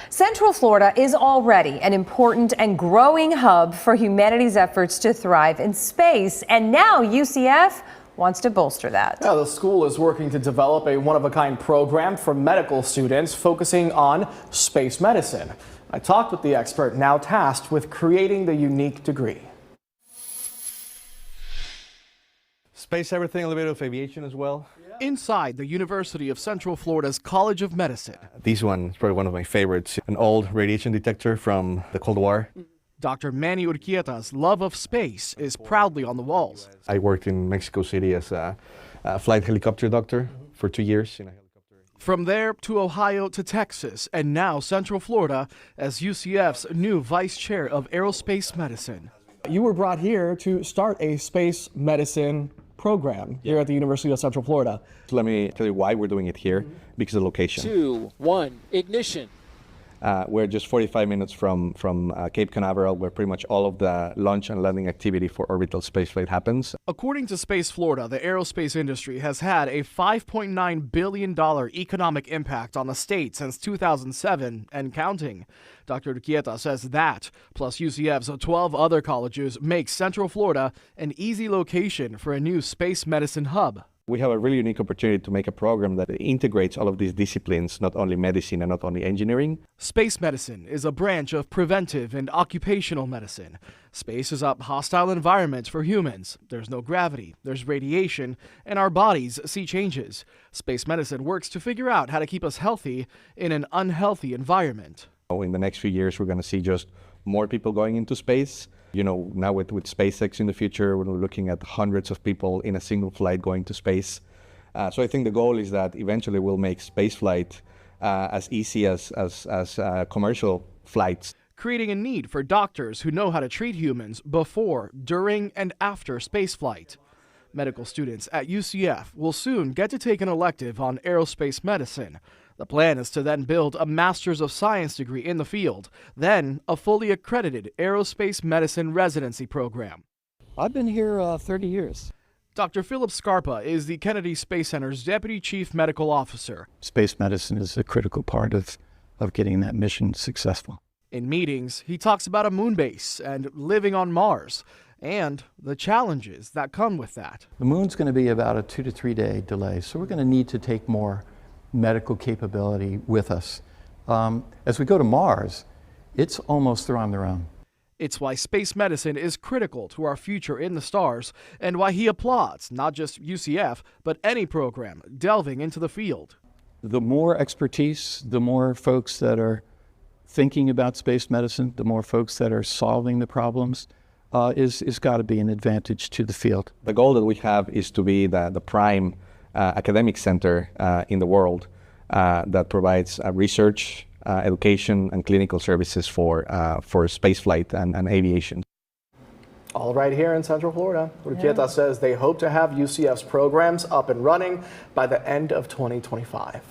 Central Florida is already an important and growing hub for humanity's efforts to thrive in space, and now UCF wants to bolster that. Yeah, the school is working to develop a one-of-a-kind program for medical students focusing on space medicine. I talked with the expert now tasked with creating the unique degree. Space everything, a little bit of aviation as well. Inside the University of Central Florida's College of Medicine. This one is probably one of my favorites, an old radiation detector from the Cold War. Dr. Manny Urquieta's love of space is proudly on the walls. I worked in Mexico City as a flight helicopter doctor for 2 years. From there to Ohio to Texas, and now Central Florida as UCF's new vice chair of aerospace medicine. You were brought here to start a space medicine program here at the University of Central Florida. So let me tell you why we're doing it here, because of the location. 2, 1, ignition. We're just 45 minutes from Cape Canaveral, where pretty much all of the launch and landing activity for orbital spaceflight happens. According to Space Florida, the aerospace industry has had a $5.9 billion economic impact on the state since 2007 and counting. Dr. Urquieta says that, plus UCF's 12 other colleges, makes Central Florida an easy location for a new space medicine hub. We have a really unique opportunity to make a program that integrates all of these disciplines, not only medicine and not only engineering. Space medicine is a branch of preventive and occupational medicine. Space is a hostile environment for humans. There's no gravity, there's radiation, and our bodies see changes. Space medicine works to figure out how to keep us healthy in an unhealthy environment. In the next few years, we're going to see just more people going into space. You know, now with SpaceX in the future, we're looking at hundreds of people in a single flight going to space. So I think the goal is that eventually we'll make spaceflight as easy as commercial flights. Creating a need for doctors who know how to treat humans before, during, and after spaceflight. Medical students at UCF will soon get to take an elective on aerospace medicine. The plan is to then build a Master's of Science degree in the field, then a fully accredited aerospace medicine residency program. I've been here 30 years. Dr. Philip Scarpa is the Kennedy Space Center's Deputy Chief Medical Officer. Space medicine is a critical part of getting that mission successful. In meetings, he talks about a moon base and living on Mars, and the challenges that come with that. The moon's going to be about a 2 to 3 day delay, so we're going to need to take more medical capability with us. As we go to Mars, it's almost they're on their own. It's why space medicine is critical to our future in the stars, and why he applauds not just UCF, but any program delving into the field. The more expertise, the more folks that are thinking about space medicine, the more folks that are solving the problems, is got to be an advantage to the field. The goal that we have is to be the prime academic center in the world that provides research, education, and clinical services for spaceflight and aviation. All right here in Central Florida. Urquieta says they hope to have UCF's programs up and running by the end of 2025.